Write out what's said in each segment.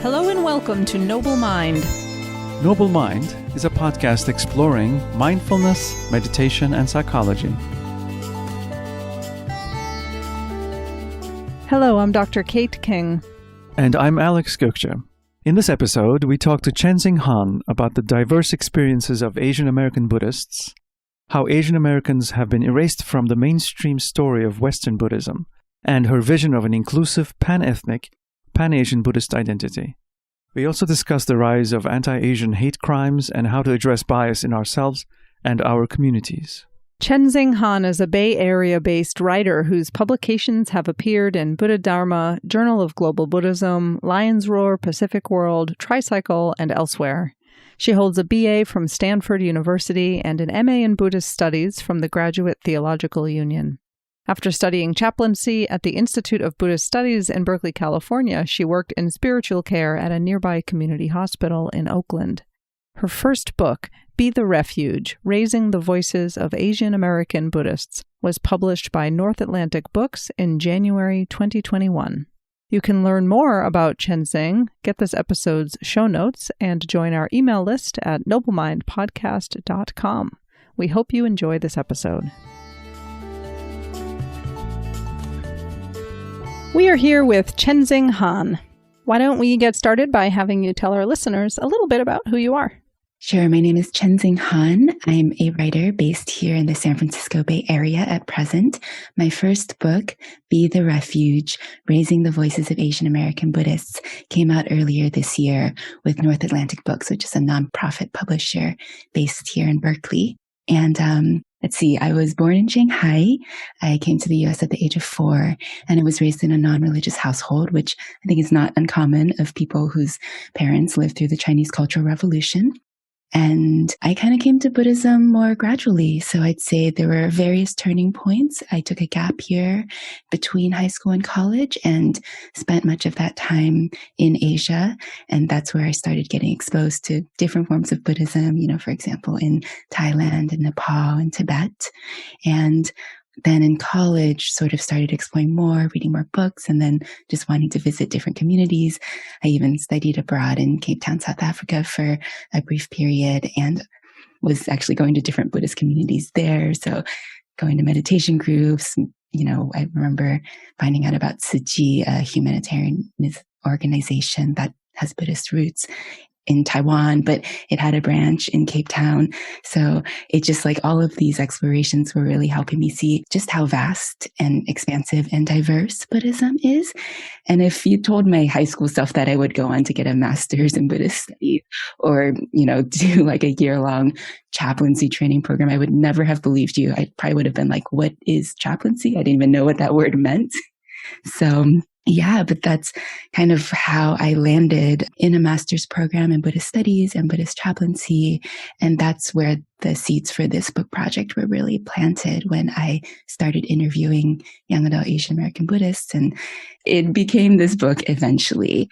Hello and welcome to Noble Mind. Noble Mind is a podcast exploring mindfulness, meditation, and psychology. Hello, I'm Dr. Kate King. And I'm Alex Gökçe. In this episode, we talk to Chenxing Han about the diverse experiences of Asian American Buddhists, how Asian Americans have been erased from the mainstream story of Western Buddhism, and her vision of an inclusive, pan-ethnic, pan-Asian Buddhist identity. We also discuss the rise of anti-Asian hate crimes and how to address bias in ourselves and our communities. Chenxing Han is a Bay Area-based writer whose publications have appeared in Buddhadharma, Journal of Global Buddhism, Lion's Roar, Pacific World, Tricycle, and elsewhere. She holds a BA from Stanford University and an MA in Buddhist Studies from the Graduate Theological Union. After studying chaplaincy at the Institute of Buddhist Studies in Berkeley, California, she worked in spiritual care at a nearby community hospital in Oakland. Her first book, Be the Refuge, Raising the Voices of Asian American Buddhists, was published by North Atlantic Books in January 2021. You can learn more about Chenxing, get this episode's show notes, and join our email list at noblemindpodcast.com. We hope you enjoy this episode. We are here with Chenxing Han. Why don't we get started by having you tell our listeners a little bit about who you are? Sure. My name is Chenxing Han. I'm a writer based here in the San Francisco Bay Area at present. My first book, Be the Refuge, Raising the Voices of Asian American Buddhists, came out earlier this year with North Atlantic Books, which is a nonprofit publisher based here in Berkeley. And let's see, I was born in Shanghai. I came to the U.S. at the age of 4, and I was raised in a non-religious household, which I think is not uncommon of people whose parents lived through the Chinese Cultural Revolution. And I kind of came to Buddhism more gradually. So I'd say there were various turning points. I took a gap year between high school and college and spent much of that time in Asia. And that's where I started getting exposed to different forms of Buddhism, for example, in Thailand and Nepal and Tibet. And then in college, sort of started exploring more, reading more books, and then just wanting to visit different communities. I even studied abroad in Cape Town, South Africa for a brief period and was actually going to different Buddhist communities there. So going to meditation groups, I remember finding out about Tzu a humanitarian organization that has Buddhist roots in Taiwan, but it had a branch in Cape Town. So it just all of these explorations were really helping me see just how vast and expansive and diverse Buddhism is. And if you told my high school self that I would go on to get a master's in Buddhist Studies or, do a year-long chaplaincy training program, I would never have believed you. I probably would have been like, what is chaplaincy? I didn't even know what that word meant. So yeah, but that's kind of how I landed in a master's program in Buddhist Studies and Buddhist chaplaincy. And that's where the seeds for this book project were really planted when I started interviewing young adult Asian American Buddhists. And it became this book eventually.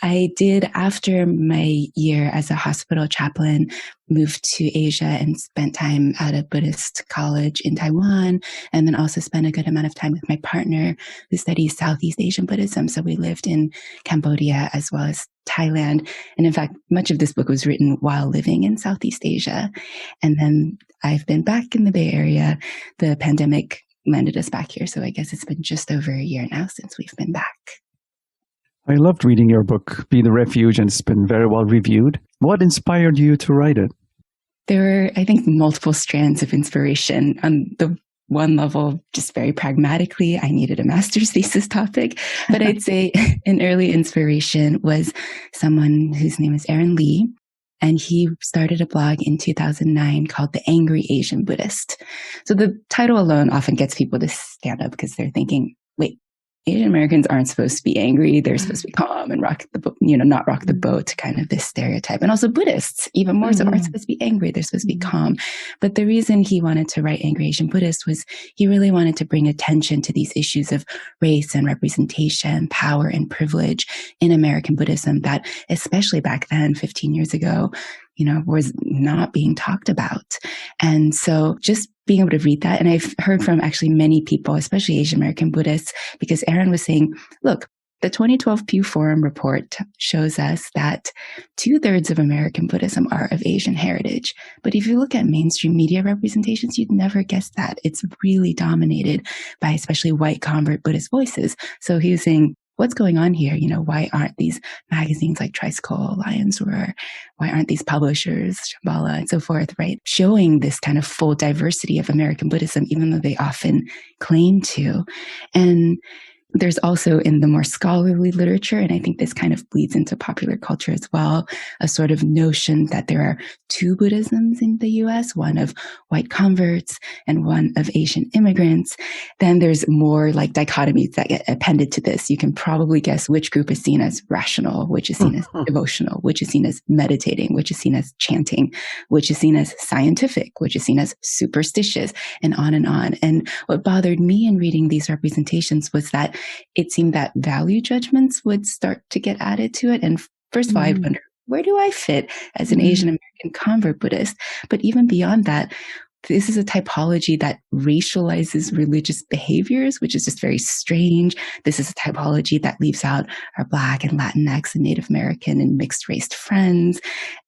I did, after my year as a hospital chaplain, moved to Asia and spent time at a Buddhist college in Taiwan, and then also spent a good amount of time with my partner who studies Southeast Asian Buddhism. So we lived in Cambodia as well as Thailand. And in fact, much of this book was written while living in Southeast Asia. And then I've been back in the Bay Area. The pandemic landed us back here. So I guess it's been just over a year now since we've been back. I loved reading your book, Be the Refuge, and it's been very well reviewed. What inspired you to write it? There were, I think, multiple strands of inspiration. On the one level, just very pragmatically, I needed a master's thesis topic. But I'd say an early inspiration was someone whose name is Aaron Lee. And he started a blog in 2009 called The Angry Asian Buddhist. So the title alone often gets people to stand up because they're thinking, wait, Asian Americans aren't supposed to be angry. They're supposed to be calm and rock the boat, not rock the boat, kind of this stereotype. And also Buddhists, even more so, aren't supposed to be angry. They're supposed to be calm. But the reason he wanted to write Angry Asian Buddhist was he really wanted to bring attention to these issues of race and representation, power and privilege in American Buddhism that, especially back then, 15 years ago, was not being talked about. And so just being able to read that, and I've heard from actually many people, especially Asian American Buddhists, because Aaron was saying, look, The 2012 Pew Forum report shows us that 2/3 of American Buddhism are of Asian heritage. But if you look at mainstream media representations, you'd never guess that. It's really dominated by especially white convert Buddhist voices. So he was saying, what's going on here? Why aren't these magazines like Tricycle, Lions Roar, why aren't these publishers, Shambhala, and so forth, right? Showing this kind of full diversity of American Buddhism, even though they often claim to. And there's also in the more scholarly literature, and I think this kind of bleeds into popular culture as well, a sort of notion that there are two Buddhisms in the US, one of white converts and one of Asian immigrants. Then there's more like dichotomies that get appended to this. You can probably guess which group is seen as rational, which is seen as devotional, which is seen as meditating, which is seen as chanting, which is seen as scientific, which is seen as superstitious, and on and on. And what bothered me in reading these representations was that it seemed that value judgments would start to get added to it. And first of all, I wonder, where do I fit as an Asian American convert Buddhist? But even beyond that, this is a typology that racializes religious behaviors, which is just very strange. This is a typology that leaves out our Black and Latinx and Native American and mixed race friends.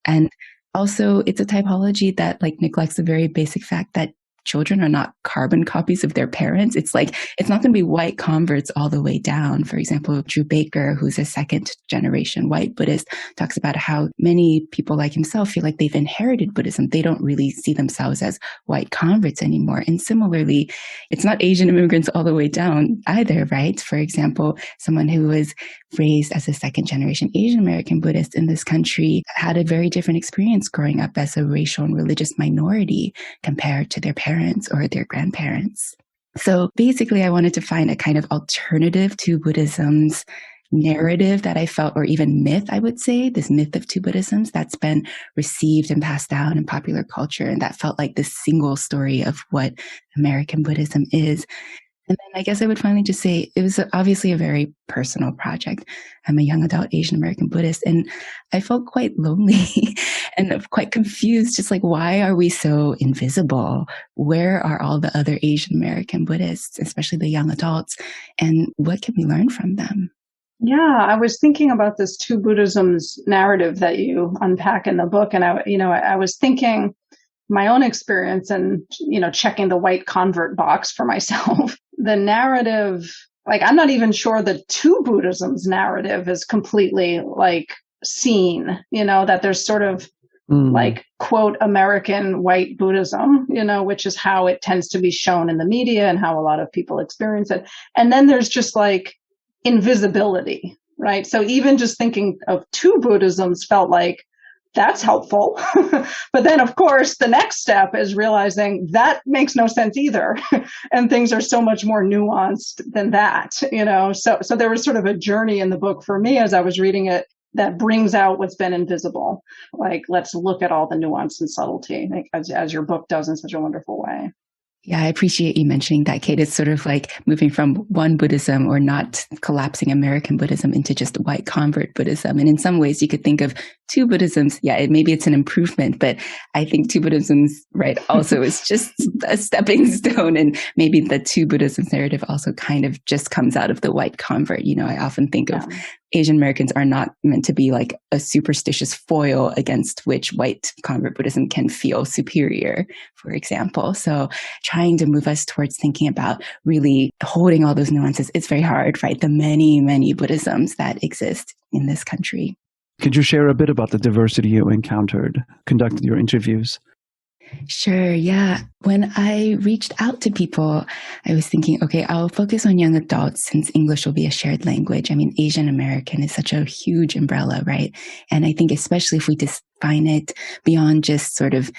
And also it's a typology that neglects the very basic fact that children are not carbon copies of their parents. It's not going to be white converts all the way down. For example, Drew Baker, who's a second generation white Buddhist, talks about how many people like himself feel like they've inherited Buddhism. They don't really see themselves as white converts anymore. And similarly, it's not Asian immigrants all the way down either, right? For example, someone who was raised as a second generation Asian American Buddhist in this country had a very different experience growing up as a racial and religious minority compared to their parents or their grandparents. So basically, I wanted to find a kind of alternative to Buddhism's narrative that I felt, or even myth, I would say, this myth of two Buddhisms that's been received and passed down in popular culture. And that felt like this single story of what American Buddhism is. And then I guess I would finally just say it was obviously a very personal project. I'm a young adult Asian American Buddhist, and I felt quite lonely and quite confused, just why are we so invisible? Where are all the other Asian American Buddhists, especially the young adults, and what can we learn from them? Yeah, I was thinking about this two Buddhisms narrative that you unpack in the book, and I was thinking my own experience and, checking the white convert box for myself. The narrative, I'm not even sure the two Buddhisms narrative is completely seen, that there's sort of quote, American white Buddhism, which is how it tends to be shown in the media and how a lot of people experience it. And then there's just invisibility, right? So even just thinking of two Buddhisms felt like that's helpful. But then, of course, the next step is realizing that makes no sense either. And things are so much more nuanced than that, So there was sort of a journey in the book for me as I was reading it that brings out what's been invisible. Let's look at all the nuance and subtlety, as your book does in such a wonderful way. Yeah, I appreciate you mentioning that, Kate. It's sort of moving from one Buddhism, or not collapsing American Buddhism into just white convert Buddhism. And in some ways, you could think of two Buddhisms. Yeah, maybe it's an improvement, but I think two Buddhisms, right, also is just a stepping stone. And maybe the two Buddhisms narrative also kind of just comes out of the white convert. I often think of Asian Americans are not meant to be a superstitious foil against which white convert Buddhism can feel superior, for example. So trying to move us towards thinking about really holding all those nuances, it's very hard, right? The many, many Buddhisms that exist in this country. Could you share a bit about the diversity you encountered, conducted your interviews? Sure. Yeah. When I reached out to people, I was thinking, okay, I'll focus on young adults since English will be a shared language. I mean, Asian American is such a huge umbrella, right? And I think especially if we define it beyond just sort of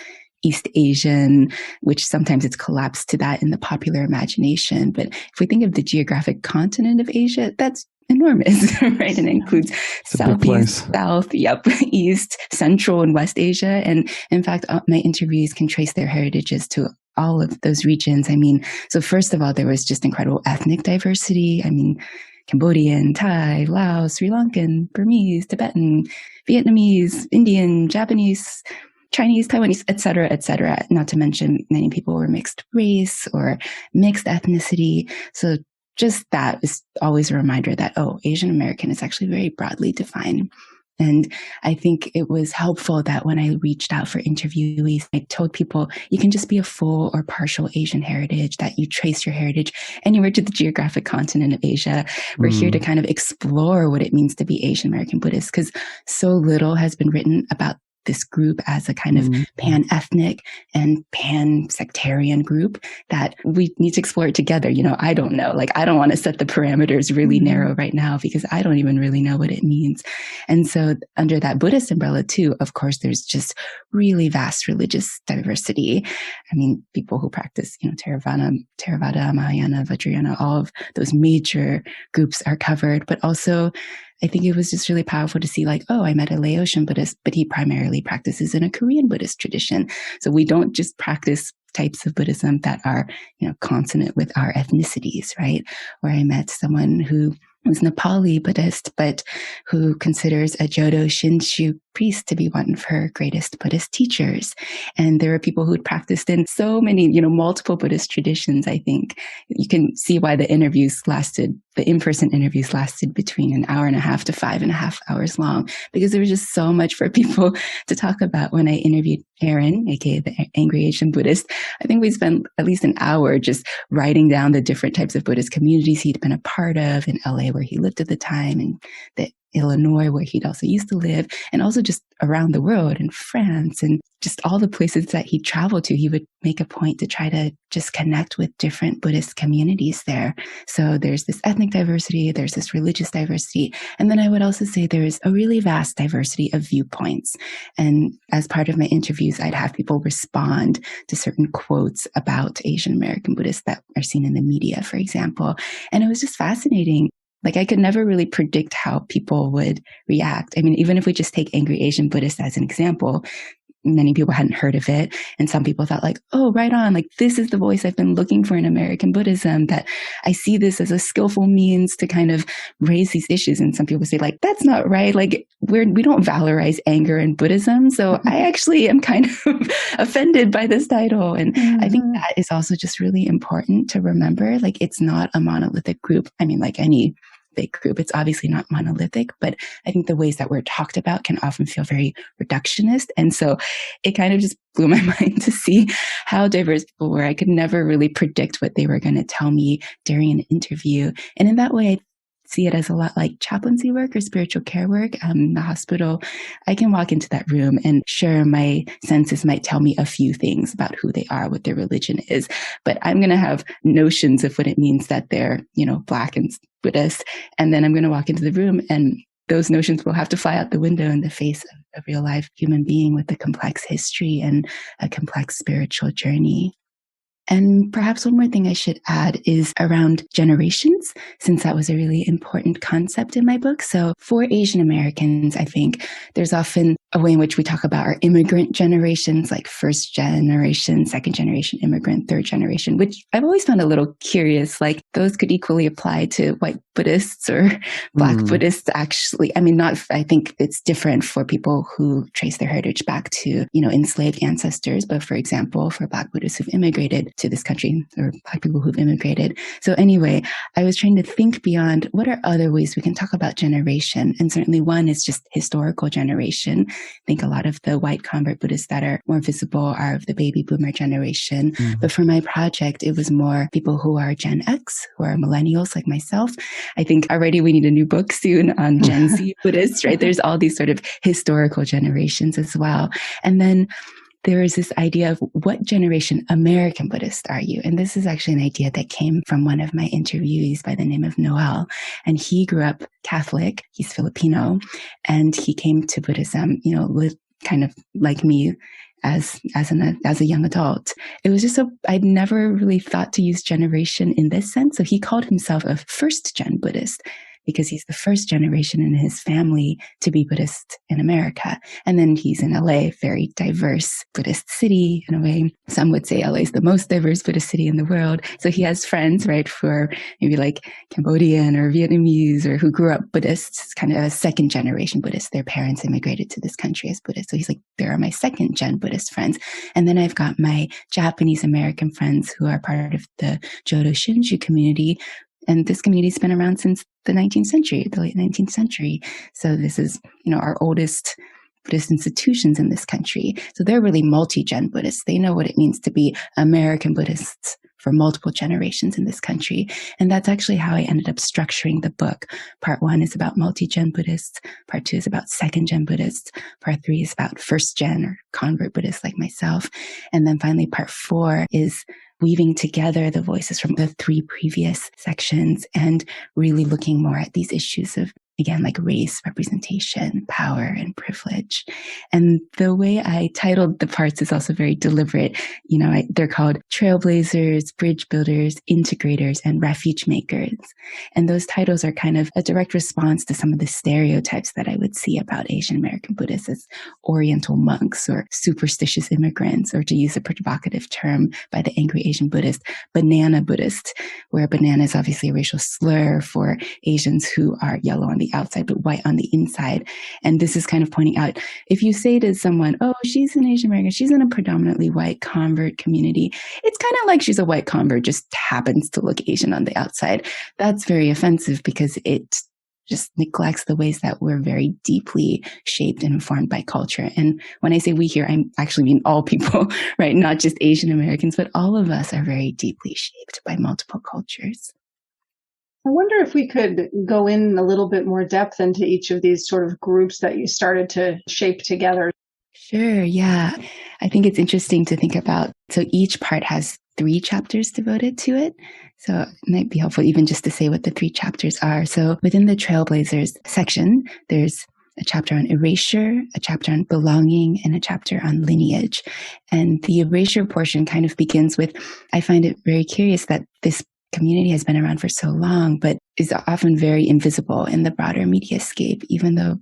East Asian, which sometimes it's collapsed to that in the popular imagination. But if we think of the geographic continent of Asia, that's enormous, right? And it includes Southeast, South, East, Central, and West Asia. And in fact, my interviewees can trace their heritages to all of those regions. I mean, so first of all, there was just incredible ethnic diversity. I mean, Cambodian, Thai, Laos, Sri Lankan, Burmese, Tibetan, Vietnamese, Indian, Japanese, Chinese, Taiwanese, et cetera, not to mention many people were mixed race or mixed ethnicity. So just that is always a reminder that, oh, Asian American is actually very broadly defined. And I think it was helpful that when I reached out for interviewees, I told people you can just be a full or partial Asian heritage, that you trace your heritage anywhere to the geographic continent of Asia. We're here to kind of explore what it means to be Asian American Buddhist, because so little has been written about this group as a kind of pan-ethnic and pan-sectarian group that we need to explore it together. I don't know. I don't want to set the parameters really narrow right now because I don't even really know what it means. And so under that Buddhist umbrella too, of course, there's just really vast religious diversity. I mean, people who practice, Theravada, Mahayana, Vajrayana, all of those major groups are covered, but also I think it was just really powerful to see I met a Laotian Buddhist, but he primarily practices in a Korean Buddhist tradition. So we don't just practice types of Buddhism that are, consonant with our ethnicities, right? Or I met someone who was Nepali Buddhist, but who considers a Jodo Shinshu priest to be one of her greatest Buddhist teachers. And there are people who had practiced in so many, multiple Buddhist traditions. I think you can see why the in-person interviews lasted between an hour and a half to 5.5 hours long, because there was just so much for people to talk about. When I interviewed Aaron, aka the Angry Asian Buddhist, I think we spent at least an hour just writing down the different types of Buddhist communities he'd been a part of in LA, where he lived at the time, and the Illinois, where he'd also used to live, and also just around the world in France and just all the places that he traveled to. He would make a point to try to just connect with different Buddhist communities there. So there's this ethnic diversity, there's this religious diversity, and then I would also say there's a really vast diversity of viewpoints. And as part of my interviews, I'd have people respond to certain quotes about Asian American Buddhists that are seen in the media, for example. And it was just fascinating. I could never really predict how people would react. I mean, even if we just take Angry Asian Buddhist as an example, many people hadn't heard of it. And some people thought oh, right on. This is the voice I've been looking for in American Buddhism, that I see this as a skillful means to kind of raise these issues. And some people say that's not right. We don't valorize anger in Buddhism. So I actually am kind of offended by this title. And I think that is also just really important to remember. It's not a monolithic group. I mean, like any big group, it's obviously not monolithic, but I think the ways that we're talked about can often feel very reductionist. And so it kind of just blew my mind to see how diverse people were. I could never really predict what they were going to tell me during an interview. And in that way, I see it as a lot like chaplaincy work or spiritual care work. In the hospital, I can walk into that room and sure, my senses might tell me a few things about who they are, what their religion is, but I'm going to have notions of what it means that they're, Black and Buddhist. And then I'm going to walk into the room and those notions will have to fly out the window in the face of a real life human being with a complex history and a complex spiritual journey. And perhaps one more thing I should add is around generations, since that was a really important concept in my book. So for Asian Americans, I think there's often a way in which we talk about our immigrant generations, like first generation, second generation immigrant, third generation, which I've always found a little curious. Those could equally apply to white Buddhists or Black Buddhists, actually. I mean, I think it's different for people who trace their heritage back to, enslaved ancestors. But for example, for Black Buddhists who've immigrated to this country, or Black people who've immigrated. So anyway, I was trying to think beyond what are other ways we can talk about generation. And certainly one is just historical generation. I think a lot of the white convert Buddhists that are more visible are of the baby boomer generation. But for my project, it was more people who are Gen X, who are millennials like myself. I think already we need a new book soon on Gen Z Buddhists, right? There's all these sort of historical generations as well. And then there is this idea of what generation American Buddhist are you? And this is actually an idea that came from one of my interviewees by the name of Noel. And he grew up Catholic. He's Filipino. And he came to Buddhism, kind of like me as a young adult. It was just I'd never really thought to use generation in this sense. So he called himself a first gen Buddhist, because he's the first generation in his family to be Buddhist in America. And then he's in LA, very diverse Buddhist city in a way. Some would say LA is the most diverse Buddhist city in the world. So he has friends, right, who are maybe like Cambodian or Vietnamese or who grew up Buddhists, kind of a second generation Buddhist. Their parents immigrated to this country as Buddhists. So he's like, there are my second gen Buddhist friends. And then I've got my Japanese American friends who are part of the Jodo Shinshu community. And this community's been around since the 19th century, the late 19th century. So this is, our oldest Buddhist institutions in this country. So they're really multi-gen Buddhists. They know what it means to be American Buddhists for multiple generations in this country. And that's actually how I ended up structuring the book. Part 1 is about multi-gen Buddhists. Part 2 is about second-gen Buddhists. Part 3 is about first-gen or convert Buddhists like myself. And then finally, part 4 is weaving together the voices from the 3 previous sections and really looking more at these issues of, again, like race, representation, power, and privilege. And the way I titled the parts is also very deliberate. They're called trailblazers, bridge builders, integrators, and refuge makers. And those titles are kind of a direct response to some of the stereotypes that I would see about Asian American Buddhists as Oriental monks or superstitious immigrants, or to use a provocative term by the Angry Asian Buddhist, banana Buddhist, where banana is obviously a racial slur for Asians who are yellow on the outside but white on the inside. And this is kind of pointing out, if you say to someone, oh, she's an Asian American, she's in a predominantly white convert community, it's kind of like she's a white convert, just happens to look Asian on the outside. That's very offensive because it just neglects the ways that we're very deeply shaped and informed by culture. And when I say we here, I actually mean all people, right? Not just Asian Americans, but all of us are very deeply shaped by multiple cultures. I wonder if we could go in a little bit more depth into each of these sort of groups that you started to shape together. Sure, yeah. I think it's interesting to think about. So each part has 3 chapters devoted to it. So it might be helpful even just to say what the 3 chapters are. So within the Trailblazers section, there's a chapter on erasure, a chapter on belonging, and a chapter on lineage. And the erasure portion kind of begins with, I find it very curious that this community has been around for so long, but is often very invisible in the broader mediascape, even though,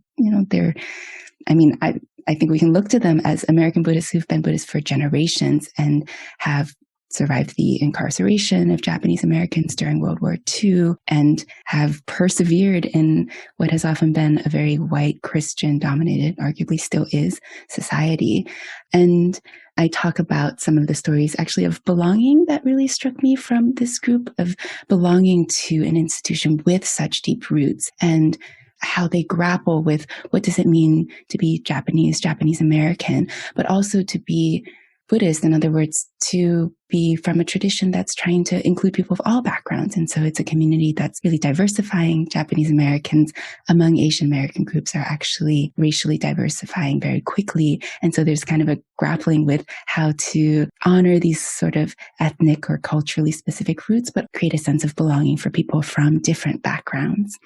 I think we can look to them as American Buddhists who've been Buddhists for generations and have survived the incarceration of Japanese Americans during World War II and have persevered in what has often been a very white Christian dominated, arguably still is, society. And I talk about some of the stories actually of belonging that really struck me from this group, of belonging to an institution with such deep roots and how they grapple with what does it mean to be Japanese American, but also to be Buddhist, in other words, to be from a tradition that's trying to include people of all backgrounds. And so it's a community that's really diversifying. Japanese Americans among Asian American groups are actually racially diversifying very quickly. And so there's kind of a grappling with how to honor these sort of ethnic or culturally specific roots, but create a sense of belonging for people from different backgrounds.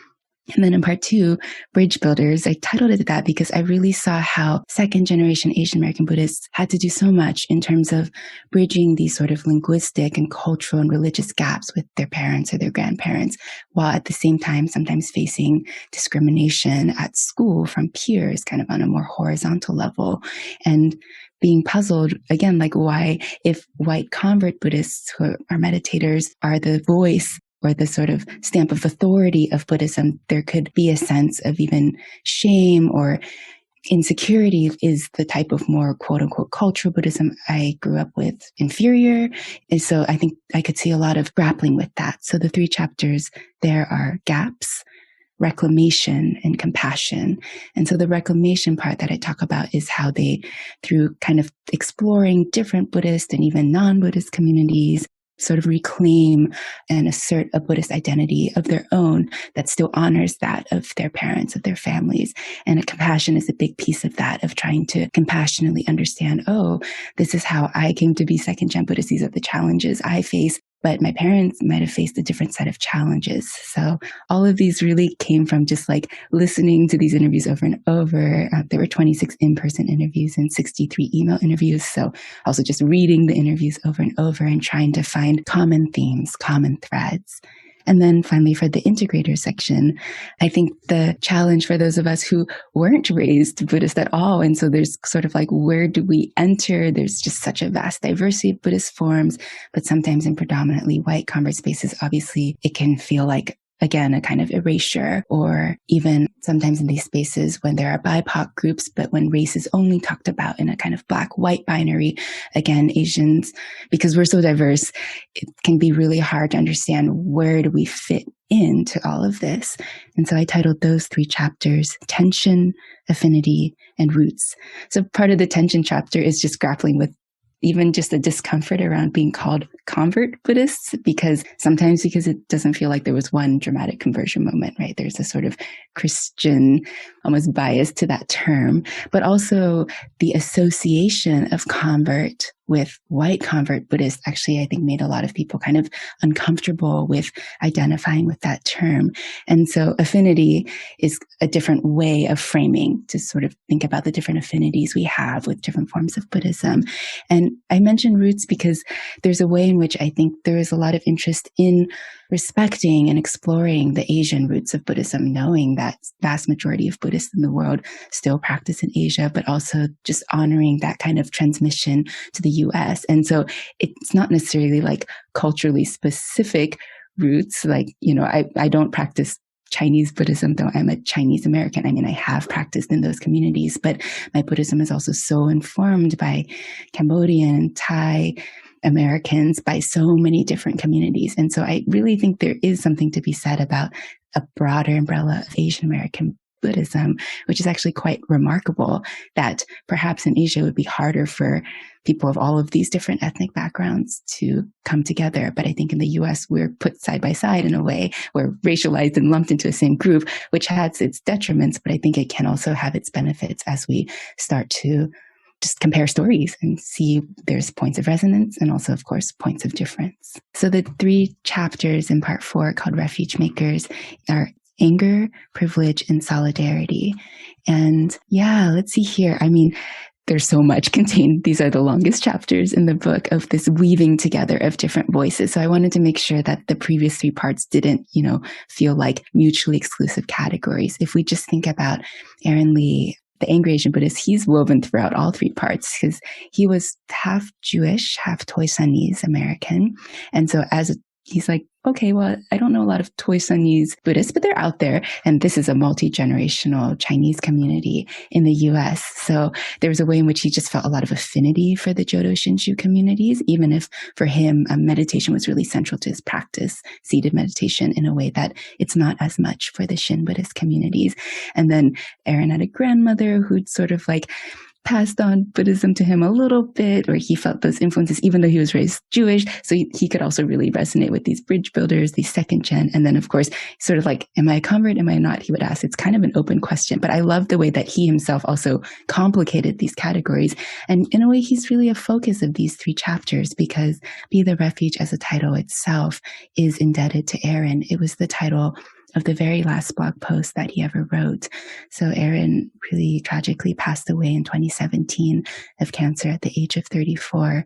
And then in part 2, Bridge Builders, I titled it that because I really saw how second generation Asian American Buddhists had to do so much in terms of bridging these sort of linguistic and cultural and religious gaps with their parents or their grandparents, while at the same time sometimes facing discrimination at school from peers, kind of on a more horizontal level. And being puzzled, again, like why, if white convert Buddhists who are meditators are the voice or the sort of stamp of authority of Buddhism, there could be a sense of even shame or insecurity. Is the type of more quote unquote cultural Buddhism I grew up with inferior? And so I think I could see a lot of grappling with that. So the 3 chapters there are gaps, reclamation, and compassion. And so the reclamation part that I talk about is how they, through kind of exploring different Buddhist and even non-Buddhist communities, sort of reclaim and assert a Buddhist identity of their own that still honors that of their parents, of their families. And compassion is a big piece of that, of trying to compassionately understand, oh, this is how I came to be second-gen Buddhist. These are the challenges I face, but my parents might have faced a different set of challenges. So all of these really came from just like listening to these interviews over and over. There were 26 in-person interviews and 63 email interviews. So also just reading the interviews over and over and trying to find common themes, common threads. And then finally, for the integrator section, I think the challenge for those of us who weren't raised Buddhist at all, and so there's sort of like, where do we enter? There's just such a vast diversity of Buddhist forms, but sometimes in predominantly white convert spaces, obviously, it can feel like again, a kind of erasure, or even sometimes in these spaces when there are BIPOC groups, but when race is only talked about in a kind of black-white binary, again, Asians, because we're so diverse, it can be really hard to understand where do we fit into all of this. And so I titled those 3 chapters, Tension, Affinity, and Roots. So part of the tension chapter is just grappling with even just the discomfort around being called convert Buddhists, because it doesn't feel like there was one dramatic conversion moment, right? There's a sort of Christian almost bias to that term, but also the association of convert with white convert Buddhists actually, I think, made a lot of people kind of uncomfortable with identifying with that term. And so affinity is a different way of framing to sort of think about the different affinities we have with different forms of Buddhism. And I mentioned roots because there's a way in which I think there is a lot of interest in respecting and exploring the Asian roots of Buddhism, knowing that vast majority of Buddhists in the world still practice in Asia, but also just honoring that kind of transmission to the US. And so it's not necessarily like culturally specific roots. Like, I don't practice Chinese Buddhism, though I'm a Chinese American. I mean, I have practiced in those communities, but my Buddhism is also so informed by Cambodian, Thai, Americans, by so many different communities. And so I really think there is something to be said about a broader umbrella of Asian American Buddhism, which is actually quite remarkable, that perhaps in Asia it would be harder for people of all of these different ethnic backgrounds to come together. But I think in the US, we're put side by side in a way, we're racialized and lumped into the same group, which has its detriments, but I think it can also have its benefits as we start to just compare stories and see there's points of resonance and also, of course, points of difference. So the 3 chapters in part 4 called Refuge Makers are anger, privilege, and solidarity. And yeah, let's see here. I mean, there's so much contained. These are the longest chapters in the book of this weaving together of different voices. So I wanted to make sure that the previous 3 parts didn't, feel like mutually exclusive categories. If we just think about Aaron Lee, the Angry Asian Buddhist, he's woven throughout all 3 parts because he was half Jewish, half Toisanese American. And so he's like, okay, well, I don't know a lot of Toisanese Buddhists, but they're out there. And this is a multi-generational Chinese community in the US. So there was a way in which he just felt a lot of affinity for the Jodo Shinshu communities, even if for him, meditation was really central to his practice, seated meditation, in a way that it's not as much for the Shin Buddhist communities. And then Aaron had a grandmother who'd sort of like passed on Buddhism to him a little bit, or he felt those influences, even though he was raised Jewish. So he could also really resonate with these bridge builders, these second gen. And then, of course, sort of like, am I a convert? Am I not? He would ask. It's kind of an open question. But I love the way that he himself also complicated these categories. And in a way, he's really a focus of these 3 chapters, because Be the Refuge as a title itself is indebted to Aaron. It was the title of the very last blog post that he ever wrote. So Aaron really tragically passed away in 2017 of cancer at the age of 34.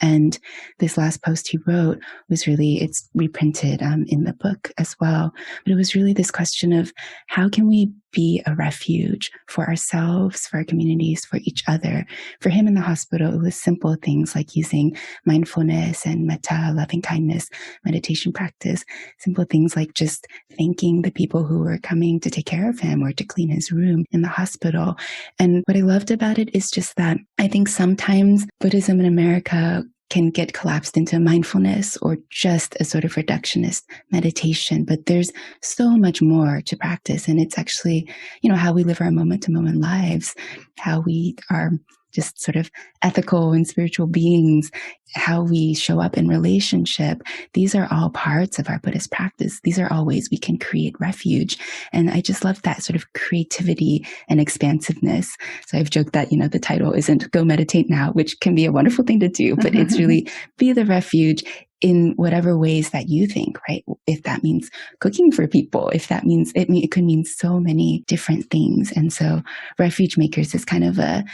And this last post he wrote was really, it's reprinted in the book as well. But it was really this question of how can we be a refuge for ourselves, for our communities, for each other. For him in the hospital, it was simple things like using mindfulness and metta, loving kindness, meditation practice, simple things like just thanking the people who were coming to take care of him or to clean his room in the hospital. And what I loved about it is just that I think sometimes Buddhism in America can get collapsed into mindfulness or just a sort of reductionist meditation. But there's so much more to practice. And it's actually, how we live our moment-to-moment lives, how we are just sort of ethical and spiritual beings, how we show up in relationship. These are all parts of our Buddhist practice. These are all ways we can create refuge. And I just love that sort of creativity and expansiveness. So I've joked that, the title isn't Go Meditate Now, which can be a wonderful thing to do, but it's really Be the Refuge in whatever ways that you think, right? If that means cooking for people, if that means, it could mean so many different things. And so Refuge Makers is kind of a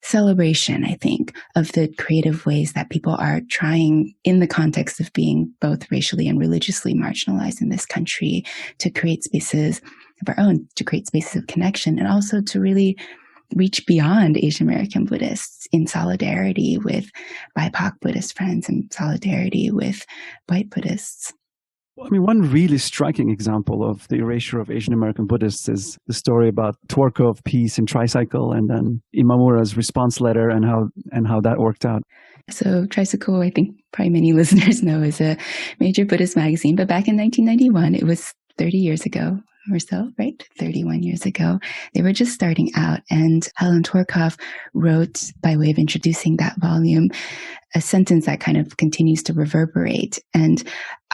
celebration, I think, of the creative ways that people are trying, in the context of being both racially and religiously marginalized in this country, to create spaces of our own, to create spaces of connection, and also to really reach beyond Asian American Buddhists in solidarity with BIPOC Buddhist friends and solidarity with white Buddhists. I mean, one really striking example of the erasure of Asian American Buddhists is the story about Twerko of Peace in Tricycle, and then Imamura's response letter and how that worked out. So Tricycle, I think probably many listeners know, is a major Buddhist magazine. But back in 1991, it was 30 years ago or so, right? 31 years ago. They were just starting out. And Helen Twerkoff wrote, by way of introducing that volume, a sentence that kind of continues to reverberate. And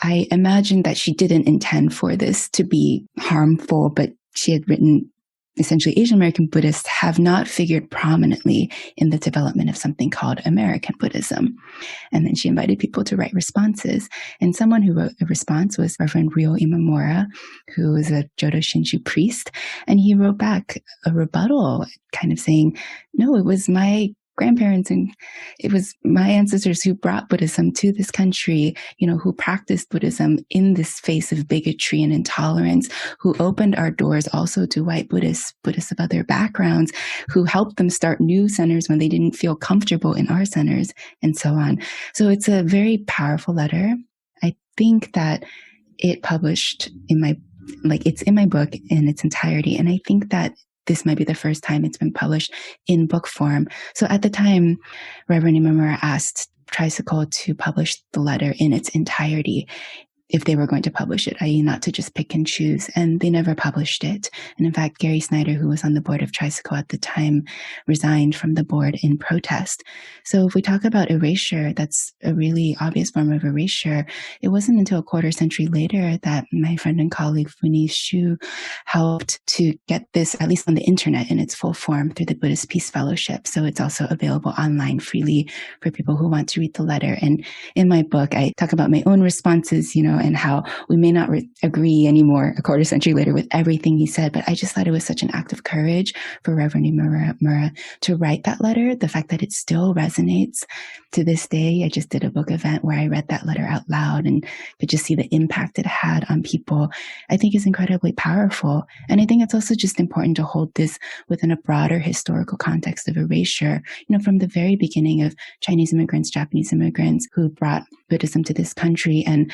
I imagine that she didn't intend for this to be harmful, but she had written, essentially, Asian American Buddhists have not figured prominently in the development of something called American Buddhism. And then she invited people to write responses. And someone who wrote a response was Reverend Ryo Imamura, who was a Jodo Shinshu priest. And he wrote back a rebuttal, kind of saying, no, it was my grandparents and it was my ancestors who brought Buddhism to this country, who practiced Buddhism in this face of bigotry and intolerance, who opened our doors also to white Buddhists of other backgrounds, who helped them start new centers when they didn't feel comfortable in our centers, and so on. So it's a very powerful letter. I think that it published it's in my book in its entirety. And I think that this might be the first time it's been published in book form. So at the time, Reverend Imamura asked Tricycle to publish the letter in its entirety if they were going to publish it, i.e. not to just pick and choose. And they never published it. And in fact, Gary Snyder, who was on the board of Tricycle at the time, resigned from the board in protest. So if we talk about erasure, that's a really obvious form of erasure. It wasn't until a quarter century later that my friend and colleague Funi Xu helped to get this, at least on the internet, in its full form through the Buddhist Peace Fellowship. So it's also available online freely for people who want to read the letter. And in my book, I talk about my own responses, and how we may not agree anymore a quarter century later with everything he said, but I just thought it was such an act of courage for Reverend Imamura to write that letter. The fact that it still resonates to this day. I just did a book event where I read that letter out loud and could just see the impact it had on people, I think is incredibly powerful. And I think it's also just important to hold this within a broader historical context of erasure, from the very beginning of Chinese immigrants, Japanese immigrants who brought Buddhism to this country, and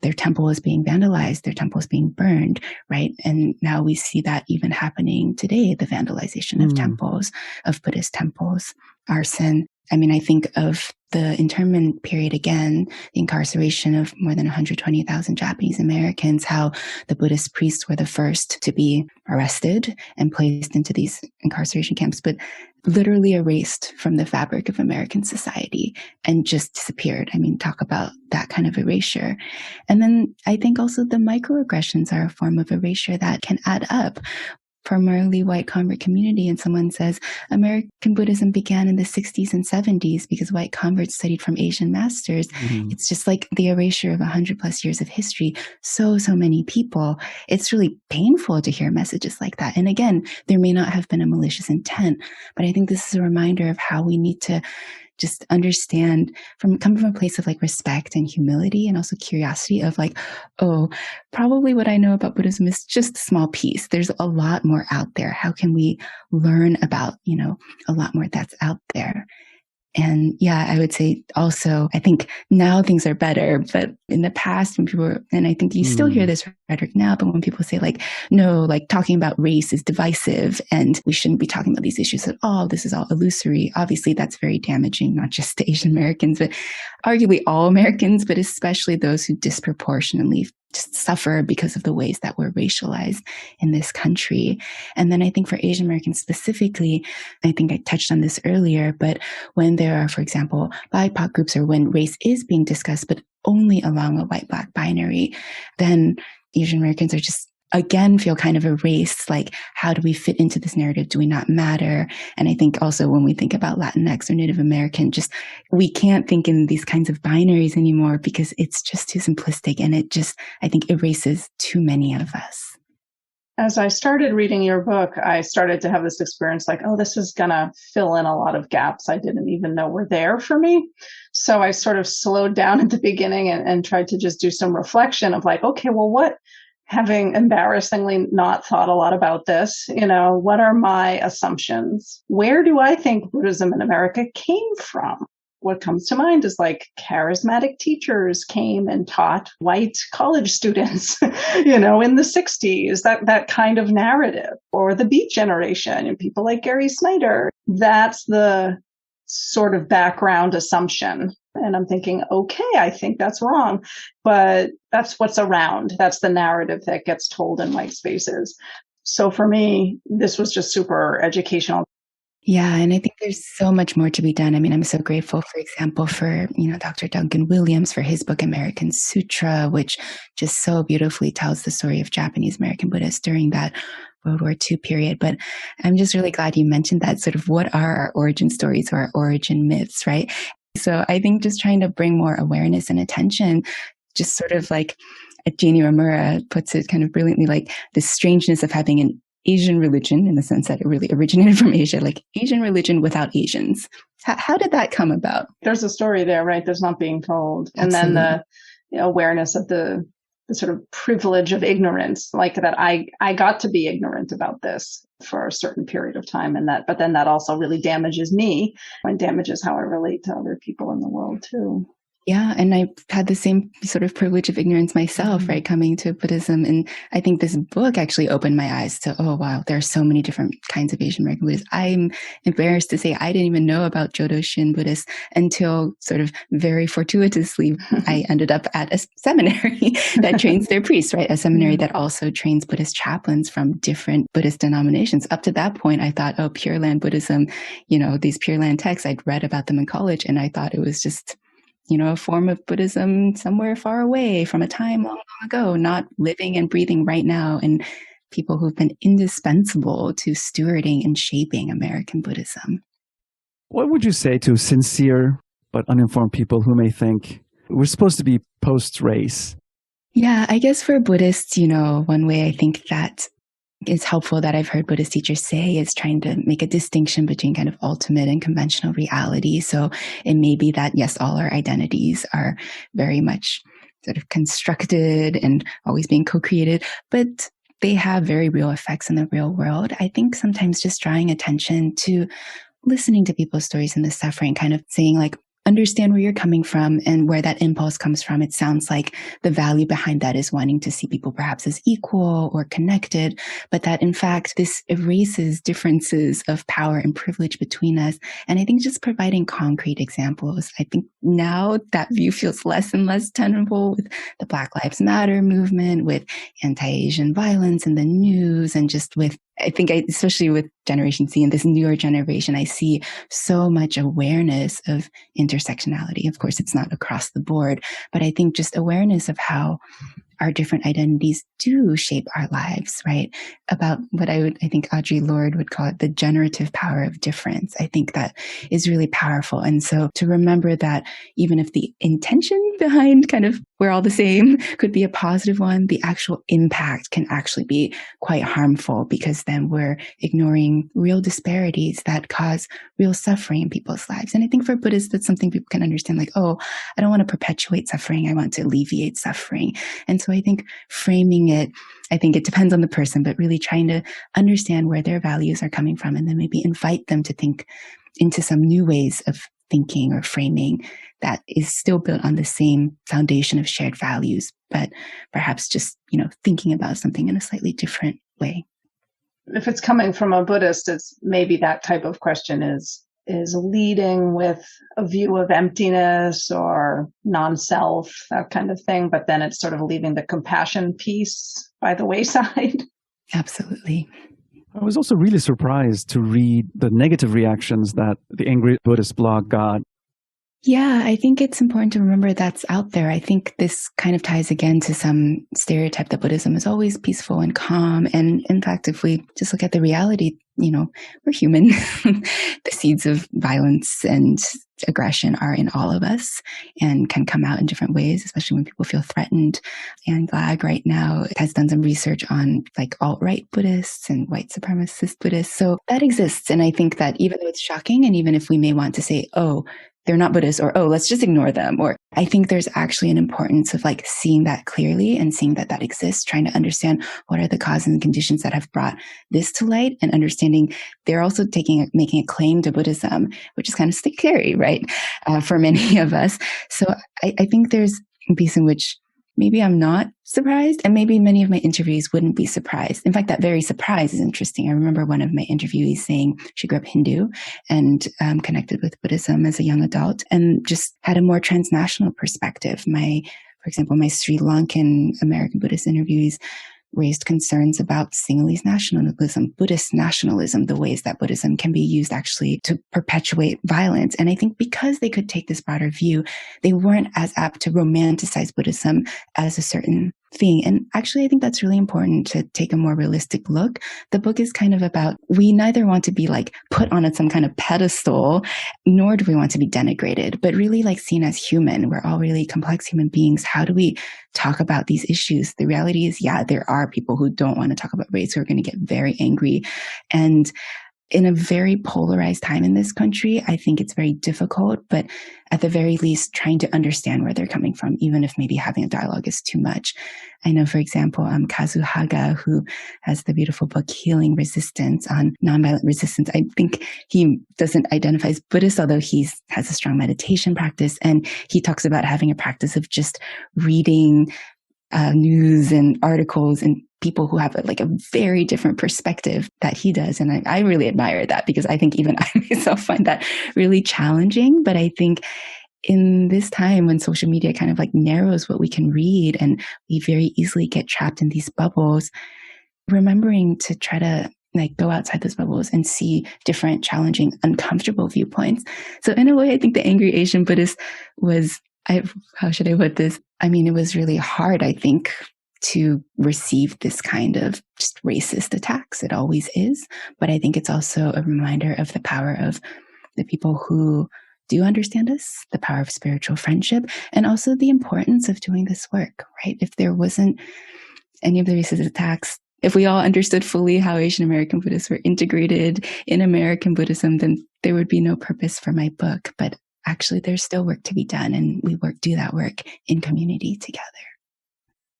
their temple is being vandalized, their temple is being burned, right? And now we see that even happening today, the vandalization of temples, of Buddhist temples, arson. I mean, I think of the internment period again, the incarceration of more than 120,000 Japanese Americans, how the Buddhist priests were the first to be arrested and placed into these incarceration camps, but literally erased from the fabric of American society and just disappeared. I mean, talk about that kind of erasure. And then I think also the microaggressions are a form of erasure that can add up. Primarily white convert community, and someone says American Buddhism began in the 60s and 70s because white converts studied from Asian masters. It's just like the erasure of 100 plus years of history. So many people. It's really painful to hear messages like that. And again, there may not have been a malicious intent, but I think this is a reminder of how we need to just understand, come from a place of respect and humility, and also curiosity of probably what I know about Buddhism is just a small piece. There's a lot more out there. How can we learn about, a lot more that's out there? And yeah, I would say also, I think now things are better, but in the past when people were, and I think you still hear this rhetoric now, but when people say no, talking about race is divisive and we shouldn't be talking about these issues at all, this is all illusory. Obviously that's very damaging, not just to Asian Americans, but arguably all Americans, but especially those who disproportionately just suffer because of the ways that we're racialized in this country. And then I think for Asian Americans specifically, I think I touched on this earlier, but when there are, for example, BIPOC groups, or when race is being discussed, but only along a white-black binary, then Asian Americans are just again feel kind of erased. How do we fit into this narrative? Do we not matter? And I think also when we think about Latinx or Native American, we can't think in these kinds of binaries anymore because it's just too simplistic, and it just, I think, erases too many of us. As I started reading your book, I started to have this experience this is going to fill in a lot of gaps I didn't even know were there for me. So I sort of slowed down at the beginning and tried to just do some reflection of okay, well, what, having embarrassingly not thought a lot about this, what are my assumptions? Where do I think Buddhism in America came from? what comes to mind is like charismatic teachers came and taught white college students, in the 60s, that kind of narrative, or the Beat Generation and people like Gary Snyder. That's the sort of background assumption. And I'm thinking, okay, I think that's wrong, but that's what's around. That's the narrative that gets told in white spaces. So for me, this was just super educational. Yeah, and I think there's so much more to be done. I mean, I'm so grateful, for example, for, Dr. Duncan Williams for his book, American Sutra, which just so beautifully tells the story of Japanese American Buddhists during that World War II period. But I'm just really glad you mentioned that, sort of what are our origin stories or our origin myths, right? So I think just trying to bring more awareness and attention, just sort of like Ryo Imamura puts it kind of brilliantly, like the strangeness of having an Asian religion, in the sense that it really originated from Asia, like Asian religion without Asians. How did that come about? There's a story there, right? That's not being told. And Absolutely. then the awareness of the sort of privilege of ignorance, like that I got to be ignorant about this for a certain period of time. But then that also really damages me and damages how I relate to other people in the world too. Yeah, and I've had the same sort of privilege of ignorance myself, right, coming to Buddhism. And I think this book actually opened my eyes to, oh, wow, there are so many different kinds of Asian American Buddhists. I'm embarrassed to say I didn't even know about Jodo-Shin Buddhists until sort of very fortuitously I ended up at a seminary that trains their priests, right, a seminary that also trains Buddhist chaplains from different Buddhist denominations. Up to that point, I thought, oh, Pure Land Buddhism, these Pure Land texts, I'd read about them in college, and I thought it was just a form of Buddhism somewhere far away from a time long, long ago, not living and breathing right now, and people who've been indispensable to stewarding and shaping American Buddhism. What would you say to sincere but uninformed people who may think we're supposed to be post-race? Yeah, I guess for Buddhists, one way I think that is helpful that I've heard Buddhist teachers say is trying to make a distinction between kind of ultimate and conventional reality. So it may be that, yes, all our identities are very much sort of constructed and always being co-created, but they have very real effects in the real world. I think sometimes just drawing attention to listening to people's stories and the suffering, kind of saying like, understand where you're coming from and where that impulse comes from. It sounds like the value behind that is wanting to see people perhaps as equal or connected, but that in fact, this erases differences of power and privilege between us. And I think just providing concrete examples, I think now that view feels less and less tenable with the Black Lives Matter movement, with anti-Asian violence in the news, and just with, I think especially with Generation Z and this newer generation, I see so much awareness of intersectionality. Of course, it's not across the board, but I think just awareness of how our different identities do shape our lives, right? About what I think Audre Lorde would call it, the generative power of difference. I think that is really powerful. And so to remember that even if the intention behind kind of we're all the same could be a positive one, the actual impact can actually be quite harmful, because then we're ignoring real disparities that cause real suffering in people's lives. And I think for Buddhists, that's something people can understand, like, oh, I don't want to perpetuate suffering. I want to alleviate suffering. And so I think framing it, I think it depends on the person, but really trying to understand where their values are coming from, and then maybe invite them to think into some new ways of thinking or framing that is still built on the same foundation of shared values, but perhaps just, thinking about something in a slightly different way. If it's coming from a Buddhist, it's maybe that type of question is leading with a view of emptiness or non-self, that kind of thing. But then it's sort of leaving the compassion piece by the wayside. Absolutely. I was also really surprised to read the negative reactions that the Angry Buddhist blog got. Yeah, I think it's important to remember that's out there. I think this kind of ties again to some stereotype that Buddhism is always peaceful and calm. And in fact, if we just look at the reality, we're human. The seeds of violence and aggression are in all of us and can come out in different ways, especially when people feel threatened. And GLAG right now has done some research on like alt-right Buddhists and white supremacist Buddhists. So that exists. And I think that even though it's shocking, and even if we may want to say, oh, they're not Buddhist, or, oh, let's just ignore them. Or I think there's actually an importance of like seeing that clearly and seeing that that exists, trying to understand what are the causes and conditions that have brought this to light, and understanding they're also making a claim to Buddhism, which is kind of scary, right? For many of us. So I think there's a piece in which maybe I'm not surprised, and maybe many of my interviewees wouldn't be surprised. In fact, that very surprise is interesting. I remember one of my interviewees saying she grew up Hindu and connected with Buddhism as a young adult and just had a more transnational perspective. For example, my Sri Lankan American Buddhist interviewees raised concerns about Sinhalese nationalism, Buddhist nationalism, the ways that Buddhism can be used actually to perpetuate violence. And I think because they could take this broader view, they weren't as apt to romanticize Buddhism as a certain thing. And actually, I think that's really important to take a more realistic look. The book is kind of about, we neither want to be like put on some kind of pedestal, nor do we want to be denigrated, but really like seen as human. We're all really complex human beings. How do we talk about these issues? The reality is, yeah, there are people who don't want to talk about race, who are going to get very angry. And in a very polarized time in this country, I think it's very difficult, but at the very least, trying to understand where they're coming from, even if maybe having a dialogue is too much. I know, for example, Kazu Haga, who has the beautiful book, Healing Resistance, on nonviolent resistance. I think he doesn't identify as Buddhist, although he has a strong meditation practice. And he talks about having a practice of just reading news and articles and people who have a very different perspective that he does. And I really admire that, because I think even I myself find that really challenging. But I think in this time when social media kind of like narrows what we can read, and we very easily get trapped in these bubbles, remembering to try to like go outside those bubbles and see different, challenging, uncomfortable viewpoints. So in a way, I think the Angry Asian Buddhist was, how should I put this? I mean, it was really hard, I think, to receive this kind of just racist attacks. It always is. But I think it's also a reminder of the power of the people who do understand us, the power of spiritual friendship, and also the importance of doing this work, right? If there wasn't any of the racist attacks, if we all understood fully how Asian American Buddhists were integrated in American Buddhism, then there would be no purpose for my book. But actually, there's still work to be done, and we do that work in community together.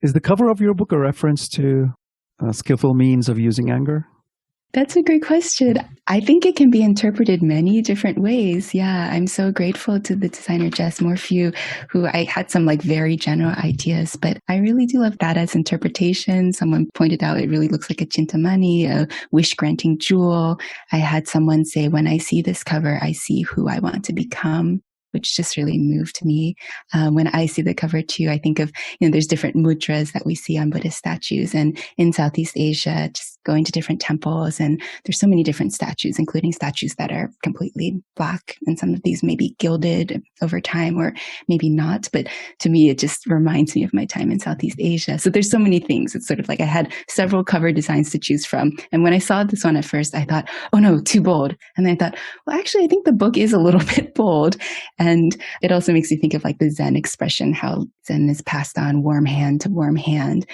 Is the cover of your book a reference to skillful means of using anger? That's a great question. I think it can be interpreted many different ways. Yeah, I'm so grateful to the designer Jess Morphew, who I had some like very general ideas, but I really do love that as interpretation. Someone pointed out it really looks like a chintamani, a wish-granting jewel. I had someone say, when I see this cover, I see who I want to become, which just really moved me. When I see the cover too, I think of, there's different mudras that we see on Buddhist statues, and in Southeast Asia, just going to different temples. And there's so many different statues, including statues that are completely Black. And some of these may be gilded over time or maybe not. But to me, it just reminds me of my time in Southeast Asia. So there's so many things. It's sort of like I had several cover designs to choose from. And when I saw this one at first, I thought, oh no, too bold. And then I thought, well, actually, I think the book is a little bit bold. And it also makes me think of like the Zen expression, how Zen is passed on warm hand to warm hand.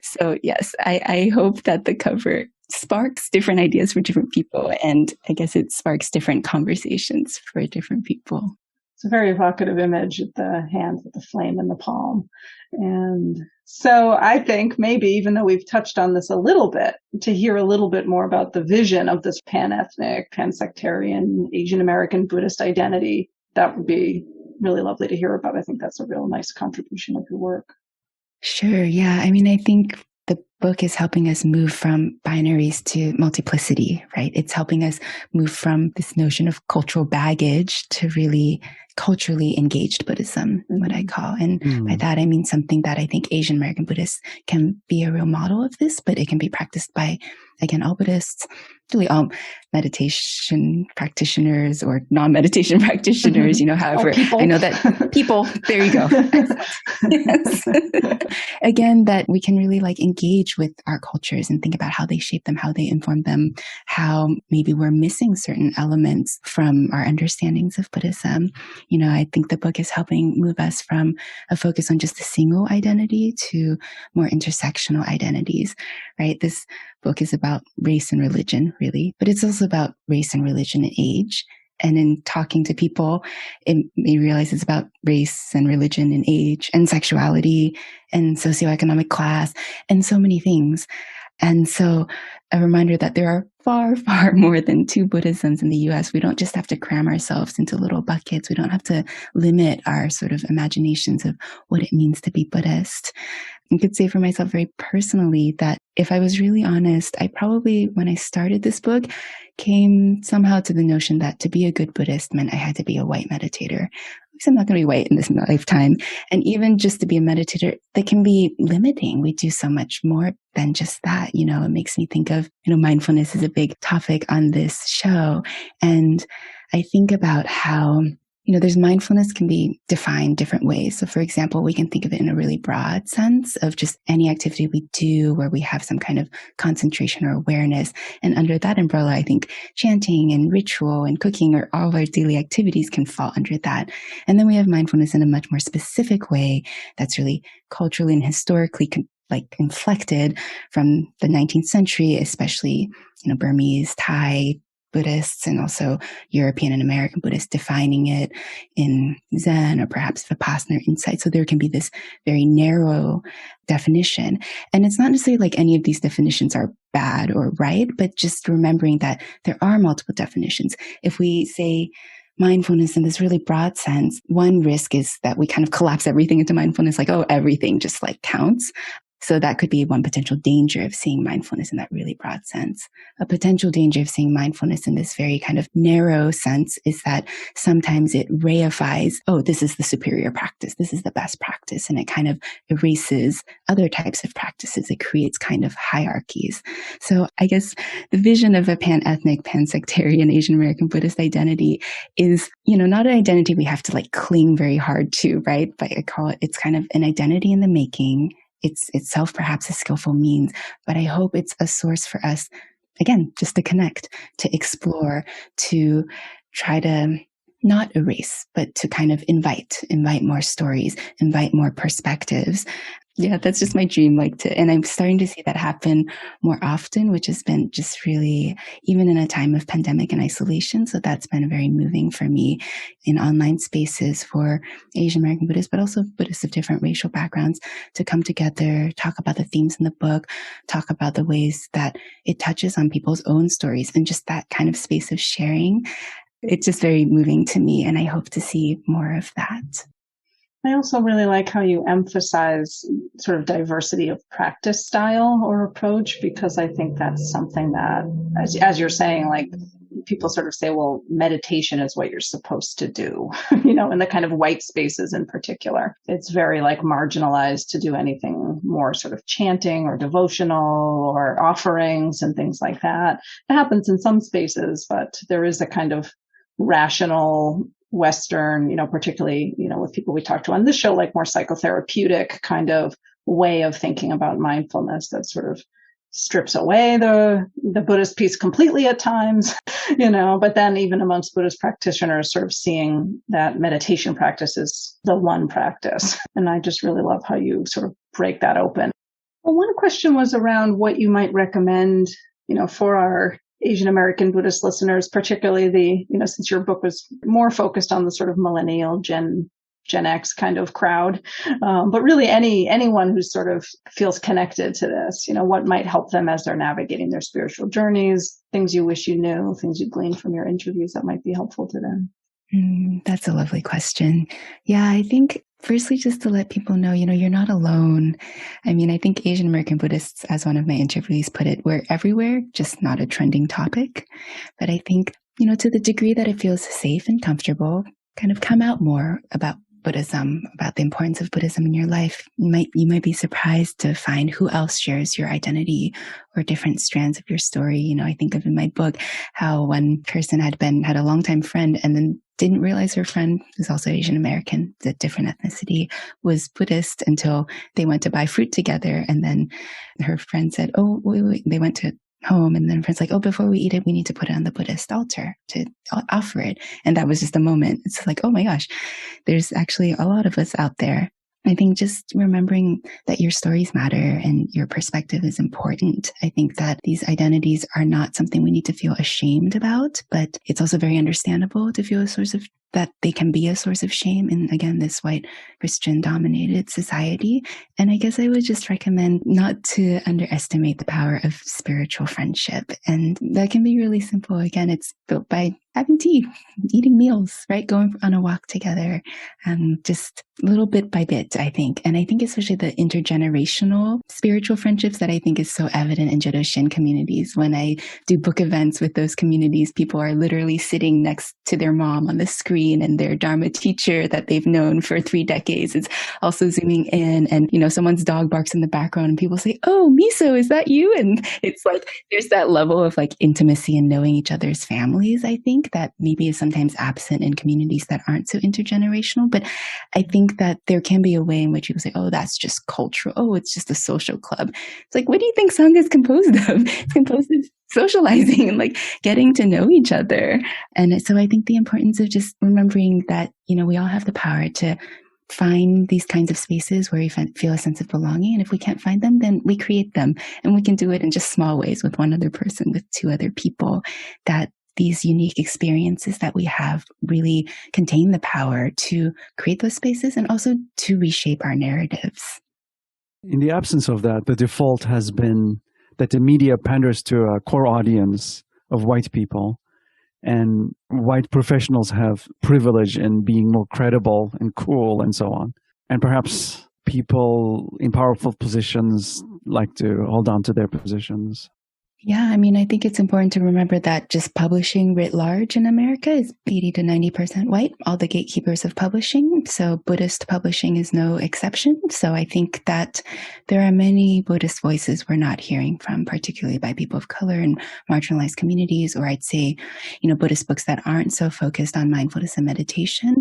So yes, I hope that the cover sparks different ideas for different people. And I guess it sparks different conversations for different people. It's a very evocative image of the hand with the flame in the palm. And so I think maybe, even though we've touched on this a little bit, to hear a little bit more about the vision of this pan-ethnic, pan-sectarian, Asian American Buddhist identity, that would be really lovely to hear about. I think that's a real nice contribution of your work. Sure. Yeah. I mean, I think the book is helping us move from binaries to multiplicity, right? It's helping us move from this notion of cultural baggage to really culturally engaged Buddhism, what I call. And by that, I mean something that I think Asian American Buddhists can be a real model of this, but it can be practiced by, again, all Buddhists, really all meditation practitioners or non-meditation practitioners, however, I know that people, there you go. Yes. Again, that we can really like engage with our cultures and think about how they shape them, how they inform them, how maybe we're missing certain elements from our understandings of Buddhism. I think the book is helping move us from a focus on just a single identity to more intersectional identities, right? This book is about race and religion, really, but it's also about race and religion and age. And in talking to people, it may realize it's about race and religion and age and sexuality and socioeconomic class and so many things. And so a reminder that there are far, far more than two Buddhisms in the US. We don't just have to cram ourselves into little buckets. We don't have to limit our sort of imaginations of what it means to be Buddhist. I could say for myself very personally that if I was really honest, I probably, when I started this book, came somehow to the notion that to be a good Buddhist meant I had to be a white meditator. At least I'm not going to be white in this lifetime. And even just to be a meditator, that can be limiting. We do so much more than just that. You know, it makes me think of, mindfulness is a big topic on this show. And I think about how there's mindfulness can be defined different ways. So for example, we can think of it in a really broad sense of just any activity we do where we have some kind of concentration or awareness. And under that umbrella, I think chanting and ritual and cooking or all of our daily activities can fall under that. And then we have mindfulness in a much more specific way that's really culturally and historically inflected from the 19th century, especially, Burmese, Thai Buddhists and also European and American Buddhists defining it in Zen or perhaps Vipassana or insight. So there can be this very narrow definition. And it's not necessarily like any of these definitions are bad or right, but just remembering that there are multiple definitions. If we say mindfulness in this really broad sense, one risk is that we kind of collapse everything into mindfulness, like, oh, everything just counts. So that could be one potential danger of seeing mindfulness in that really broad sense. A potential danger of seeing mindfulness in this very kind of narrow sense is that sometimes it reifies, oh, this is the superior practice, this is the best practice, and it kind of erases other types of practices. It creates kind of hierarchies. So I guess the vision of a pan-ethnic, pan-sectarian Asian American Buddhist identity is, not an identity we have to cling very hard to, right? But I call it, it's kind of an identity in the making. It's itself perhaps a skillful means, but I hope it's a source for us, again, just to connect, to explore, to try to not erase, but to kind of invite more stories, invite more perspectives. Yeah, that's just my dream, and I'm starting to see that happen more often, which has been just really, even in a time of pandemic and isolation. So that's been very moving for me in online spaces for Asian American Buddhists, but also Buddhists of different racial backgrounds to come together, talk about the themes in the book, talk about the ways that it touches on people's own stories and just that kind of space of sharing. It's just very moving to me, and I hope to see more of that. I also really like how you emphasize sort of diversity of practice style or approach, because I think that's something that, as you're saying, people sort of say, well, meditation is what you're supposed to do, in the kind of white spaces in particular. It's very marginalized to do anything more sort of chanting or devotional or offerings and things like that. It happens in some spaces, but there is a kind of rational Western, particularly, with people we talk to on this show, more psychotherapeutic kind of way of thinking about mindfulness that sort of strips away the Buddhist piece completely at times, but then even amongst Buddhist practitioners sort of seeing that meditation practice is the one practice. And I just really love how you sort of break that open. Well, one question was around what you might recommend, for our Asian American Buddhist listeners, particularly since your book was more focused on the sort of millennial Gen X kind of crowd, but really anyone who sort of feels connected to this, what might help them as they're navigating their spiritual journeys, things you wish you knew, things you gleaned from your interviews that might be helpful to them. That's a lovely question. Yeah, I think firstly, just to let people know, you're not alone. I mean, I think Asian American Buddhists, as one of my interviewees put it, we're everywhere, just not a trending topic. But I think, to the degree that it feels safe and comfortable, kind of come out more about Buddhism, about the importance of Buddhism in your life. You might be surprised to find who else shares your identity or different strands of your story. I think of in my book how one person had a longtime friend and then didn't realize her friend was also Asian American, a different ethnicity, was Buddhist until they went to buy fruit together. And then her friend said, oh, wait, they went to home. And then friends oh, before we eat it, we need to put it on the Buddhist altar to offer it. And that was just a moment. It's oh my gosh, there's actually a lot of us out there. I think just remembering that your stories matter and your perspective is important. I think that these identities are not something we need to feel ashamed about, but it's also very understandable to feel that they can be a source of shame in, again, this white Christian dominated society. And I guess I would just recommend not to underestimate the power of spiritual friendship. And that can be really simple. Again, it's built by having tea, eating meals, right? Going on a walk together, just little bit by bit, I think. And I think especially the intergenerational spiritual friendships that I think is so evident in Jodo Shin communities. When I do book events with those communities, people are literally sitting next to their mom on the screen, and their Dharma teacher that they've known for 3 decades is also zooming in. And, someone's dog barks in the background and people say, "Oh, Miso, is that you?" And it's like, there's that level of like intimacy and knowing each other's families, I think, that maybe is sometimes absent in communities that aren't so intergenerational. But I think that there can be a way in which people say, "Oh, that's just cultural. Oh, it's just a social club." It's like, what do you think Sangha is composed of? It's composed of socializing and like getting to know each other. And so I think the importance of just remembering that, we all have the power to find these kinds of spaces where we feel a sense of belonging. And if we can't find them, then we create them. And we can do it in just small ways with one other person, with 2 other people, that these unique experiences that we have really contain the power to create those spaces and also to reshape our narratives. In the absence of that, the default has been that the media panders to a core audience of white people, and white professionals have privilege in being more credible and cool and so on. And perhaps people in powerful positions like to hold on to their positions. Yeah, I think it's important to remember that just publishing writ large in America is 80 to 90% white, all the gatekeepers of publishing. So Buddhist publishing is no exception. So I think that there are many Buddhist voices we're not hearing from, particularly by people of color and marginalized communities, or I'd say, Buddhist books that aren't so focused on mindfulness and meditation.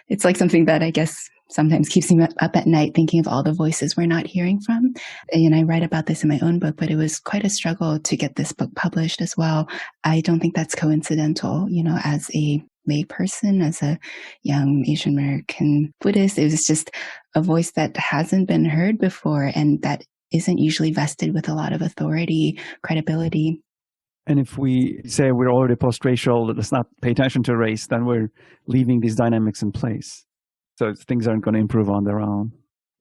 It's like something that I guess sometimes keeps me up at night thinking of all the voices we're not hearing from. And I write about this in my own book, but it was quite a struggle to get this book published as well. I don't think that's coincidental, as a layperson, as a young Asian American Buddhist. It was just a voice that hasn't been heard before and that isn't usually vested with a lot of authority, credibility. And if we say we're already post-racial, let's not pay attention to race, then we're leaving these dynamics in place. So things aren't going to improve on their own.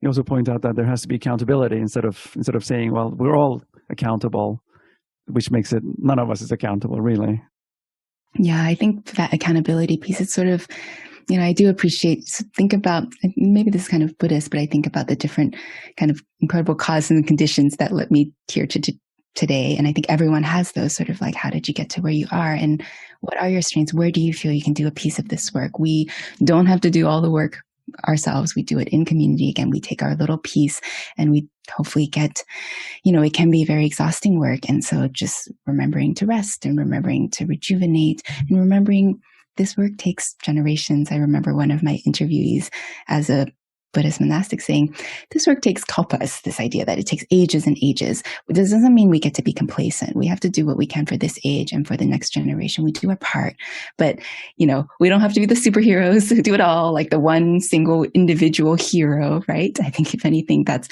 You also point out that there has to be accountability instead of saying, well, we're all accountable, which makes it none of us is accountable, really. Yeah, I think that accountability piece is sort of, I do think about, maybe this is kind of Buddhist, but I think about the different kind of incredible causes and conditions that led me here to today. And I think everyone has those sort of like, how did you get to where you are? And what are your strengths? Where do you feel you can do a piece of this work? We don't have to do all the work ourselves. We do it in community. Again, we take our little piece and we hopefully get, it can be very exhausting work. And so just remembering to rest and remembering to rejuvenate and remembering this work takes generations. I remember one of my interviewees as a Buddhist monastic saying, this work takes kalpas, this idea that it takes ages and ages. This doesn't mean we get to be complacent. We have to do what we can for this age and for the next generation. We do our part. But, we don't have to be the superheroes who do it all, like the one single individual hero, right? I think if anything, that's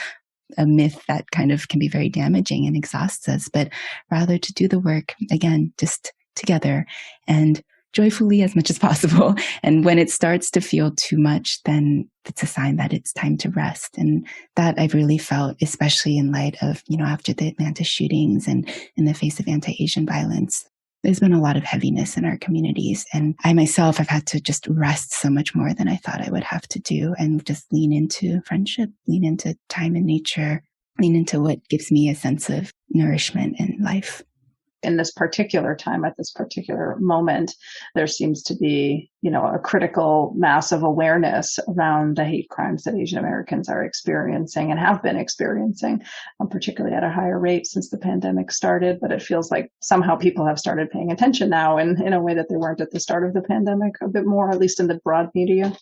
a myth that kind of can be very damaging and exhausts us, but rather to do the work, again, just together and joyfully as much as possible. And when it starts to feel too much, then it's a sign that it's time to rest. And that I've really felt, especially in light of, after the Atlanta shootings and in the face of anti-Asian violence, there's been a lot of heaviness in our communities. And I myself have had to just rest so much more than I thought I would have to do and just lean into friendship, lean into time in nature, lean into what gives me a sense of nourishment in life. In this particular time, at this particular moment, there seems to be, a critical mass of awareness around the hate crimes that Asian Americans are experiencing and have been experiencing, particularly at a higher rate since the pandemic started. But it feels like somehow people have started paying attention now in a way that they weren't at the start of the pandemic, a bit more, at least in the broad media.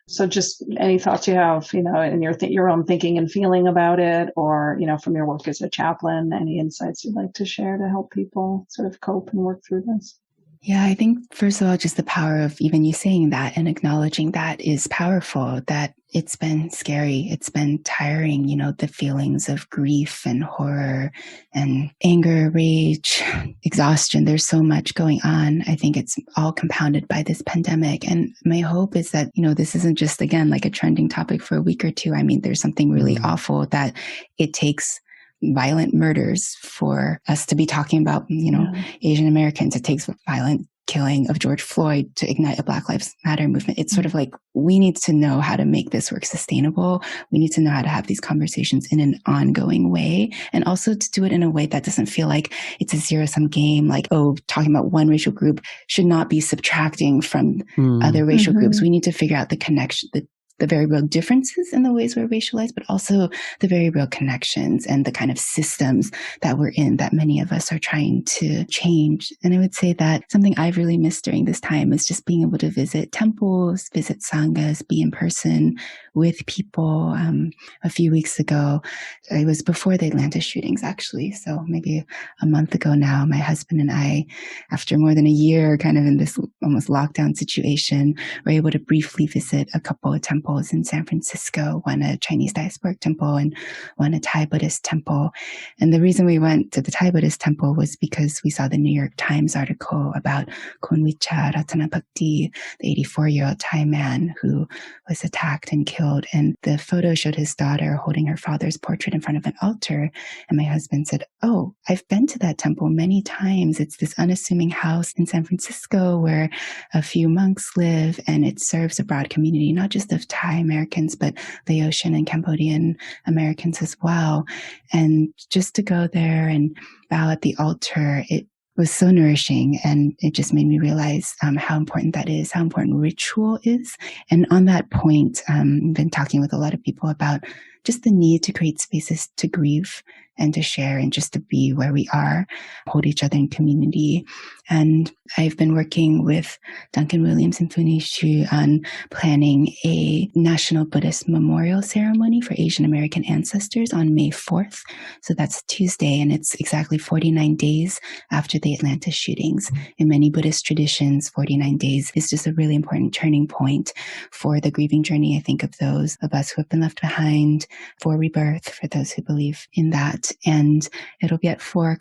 So just any thoughts you have, in your own thinking and feeling about it, or, from your work as a chaplain, any insights you'd like to share to help people sort of cope and work through this? Yeah, I think, first of all, just the power of even you saying that and acknowledging that is powerful, that it's been scary. It's been tiring, the feelings of grief and horror and anger, rage, exhaustion. There's so much going on. I think it's all compounded by this pandemic. And my hope is that, this isn't just, again, like a trending topic for a week or two. I mean, there's something really awful that it takes violent murders for us to be talking about, Asian Americans. It takes violent killing of George Floyd to ignite a Black Lives Matter movement. It's sort of like, we need to know how to make this work sustainable. We need to know how to have these conversations in an ongoing way, and also to do it in a way that doesn't feel like it's a zero-sum game. Like, talking about one racial group should not be subtracting from other racial groups. We need to figure out the connection, the very real differences in the ways we're racialized, but also the very real connections and the kind of systems that we're in that many of us are trying to change. And I would say that something I've really missed during this time is just being able to visit temples, visit sanghas, be in person with people. A few weeks ago, it was before the Atlanta shootings, actually. So maybe a month ago now, my husband and I, after more than a year kind of in this almost lockdown situation, were able to briefly visit a couple of temples in San Francisco, one a Chinese diasporic temple and one a Thai Buddhist temple. And the reason we went to the Thai Buddhist temple was because we saw the New York Times article about Konwicha Ratanapakdi, the 84-year-old Thai man who was attacked and killed. And the photo showed his daughter holding her father's portrait in front of an altar. And my husband said, "Oh, I've been to that temple many times. It's this unassuming house in San Francisco where a few monks live, and it serves a broad community, not just of Thai Americans, but Laotian and Cambodian Americans as well." And just to go there and bow at the altar, it was so nourishing, and it just made me realize how important that is, how important ritual is. And on that point, I've been talking with a lot of people about just the need to create spaces to grieve and to share and just to be where we are, hold each other in community. And I've been working with Duncan Williams and Puni Shu on planning a National Buddhist Memorial Ceremony for Asian American ancestors on May 4th. So that's Tuesday, and it's exactly 49 days after the Atlanta shootings. In many Buddhist traditions, 49 days is just a really important turning point for the grieving journey, I think, of those of us who have been left behind, for rebirth, for those who believe in that. And it'll be at 4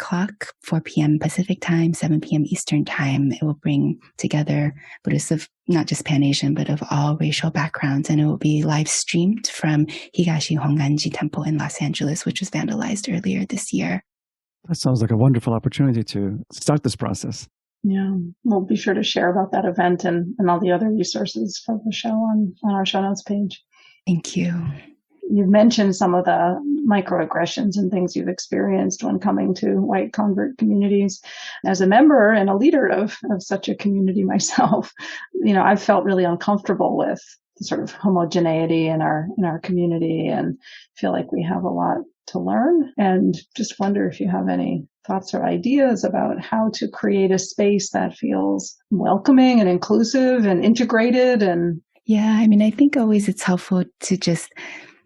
p.m. Pacific time, 7 p.m. Eastern time. It will bring together Buddhists of not just Pan-Asian, but of all racial backgrounds. And it will be live streamed from Higashi Honganji Temple in Los Angeles, which was vandalized earlier this year. That sounds like a wonderful opportunity to start this process. Yeah, we'll be sure to share about that event and all the other resources for the show on our show notes page. Thank you. You've mentioned some of the microaggressions and things you've experienced when coming to white convert communities. As a member and a leader of such a community myself, I've felt really uncomfortable with the sort of homogeneity in our community, and feel like we have a lot to learn, and just wonder if you have any thoughts or ideas about how to create a space that feels welcoming and inclusive and integrated. And yeah, I mean, I think always it's helpful to just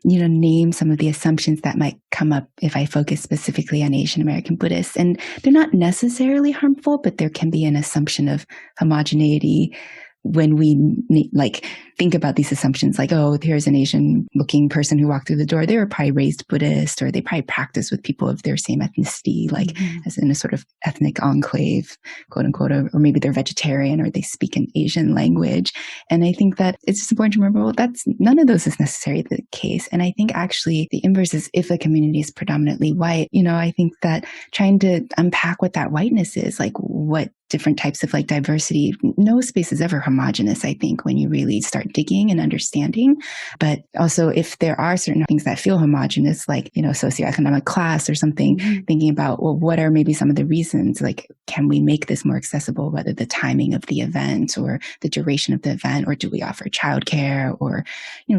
name some of the assumptions that might come up if I focus specifically on Asian American Buddhists. And they're not necessarily harmful, but there can be an assumption of homogeneity when we think about these assumptions, like, oh, here's an Asian looking person who walked through the door. They were probably raised Buddhist, or they probably practice with people of their same ethnicity, as in a sort of ethnic enclave, quote unquote, or maybe they're vegetarian, or they speak an Asian language. And I think that it's just important to remember, well, none of those is necessarily the case. And I think actually the inverse is, if a community is predominantly white, I think that trying to unpack what that whiteness is, like what different types of diversity, no space is ever homogenous, I think, when you really start digging and understanding. But also, if there are certain things that feel homogenous, like, socioeconomic class or something, thinking about, well, what are maybe some of the reasons? Like, can we make this more accessible, whether the timing of the event or the duration of the event, or do we offer childcare, or,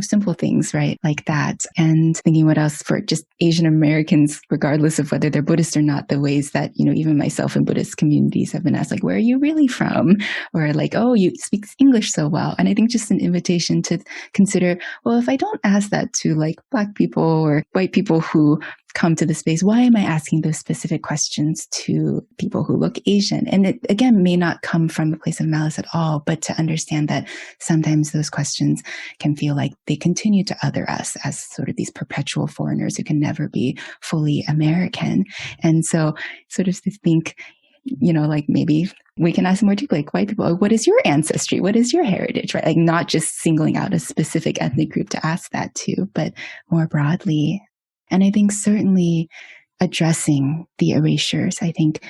simple things, right? Like that. And thinking what else for just Asian Americans, regardless of whether they're Buddhist or not, the ways that, even myself in Buddhist communities have been asked, like, where are you really from? Or like, oh, you speak English so well. And I think just an invitation to consider, well, if I don't ask that to like Black people or white people who come to the space, why am I asking those specific questions to people who look Asian? And it, again, may not come from a place of malice at all, but to understand that sometimes those questions can feel like they continue to other us as sort of these perpetual foreigners who can never be fully American. And so sort of to think, like maybe we can ask more deeply, like white people, what is your ancestry? What is your heritage, right? Like not just singling out a specific ethnic group to ask that to, but more broadly. And I think certainly addressing the erasures, I think,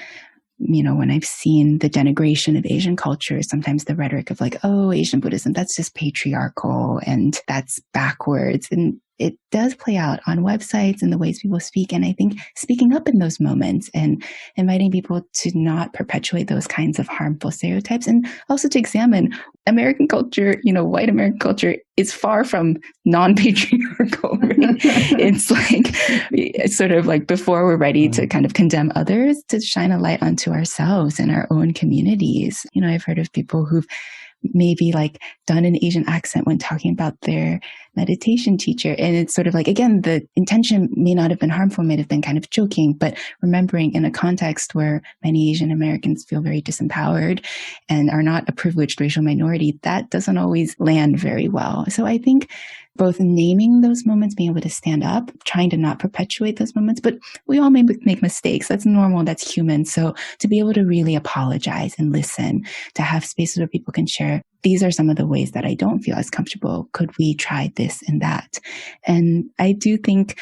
when I've seen the denigration of Asian culture, sometimes the rhetoric of like, oh, Asian Buddhism, that's just patriarchal and that's backwards. And it does play out on websites and the ways people speak. And I think speaking up in those moments and inviting people to not perpetuate those kinds of harmful stereotypes, and also to examine American culture, white American culture is far from non-patriarchal. Right? It's sort of like before we're ready to kind of condemn others, to shine a light onto ourselves and our own communities. I've heard of people who've maybe like done an Asian accent when talking about their meditation teacher. And it's sort of like, again, the intention may not have been harmful, may have been kind of joking, but remembering in a context where many Asian Americans feel very disempowered and are not a privileged racial minority, that doesn't always land very well. So I think both naming those moments, being able to stand up, trying to not perpetuate those moments, but we all may make mistakes. That's normal. That's human. So to be able to really apologize and listen, to have spaces where people can share, these are some of the ways that I don't feel as comfortable. Could we try this and that? And I do think,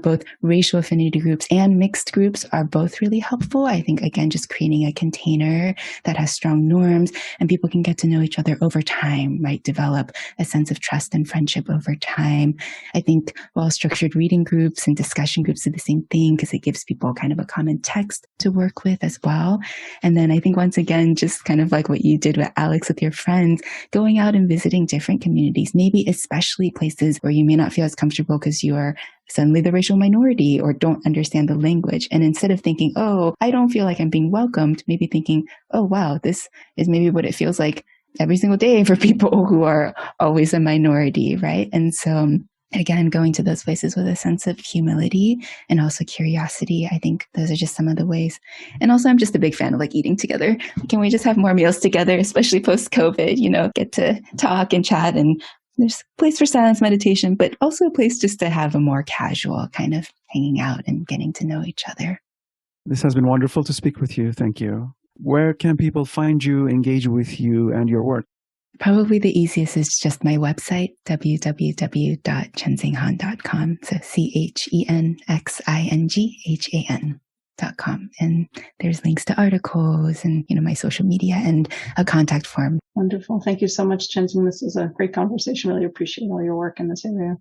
both racial affinity groups and mixed groups are both really helpful. I think, again, just creating a container that has strong norms and people can get to know each other over time, right? Develop a sense of trust and friendship over time. I think well-structured reading groups and discussion groups do the same thing because it gives people kind of a common text to work with as well. And then I think, once again, just kind of like what you did with Alex with your friends, going out and visiting different communities, maybe especially places where you may not feel as comfortable because you are suddenly the racial minority or don't understand the language. And instead of thinking, oh, I don't feel like I'm being welcomed, maybe thinking, oh, wow, this is maybe what it feels like every single day for people who are always a minority, right? And so again, going to those places with a sense of humility and also curiosity, I think those are just some of the ways. And also, I'm just a big fan of like eating together. Can we just have more meals together, especially post-COVID, get to talk and chat, and there's a place for silence meditation, but also a place just to have a more casual kind of hanging out and getting to know each other. This has been wonderful to speak with you. Thank you. Where can people find you, engage with you and your work? Probably the easiest is just my website, www.chenxinghan.com. So ChenXinghan.com. And there's links to articles and, my social media and a contact form. Wonderful. Thank you so much, Chenxing. This is a great conversation. Really appreciate all your work in this area.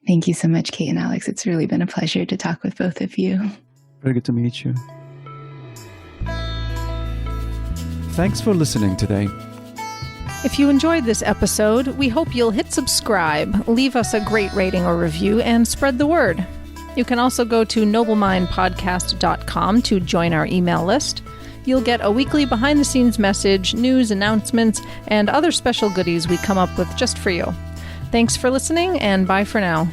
Thank you so much, Kate and Alex. It's really been a pleasure to talk with both of you. Very good to meet you. Thanks for listening today. If you enjoyed this episode, we hope you'll hit subscribe, leave us a great rating or review, and spread the word. You can also go to noblemindpodcast.com to join our email list. You'll get a weekly behind-the-scenes message, news, announcements, and other special goodies we come up with just for you. Thanks for listening, and bye for now.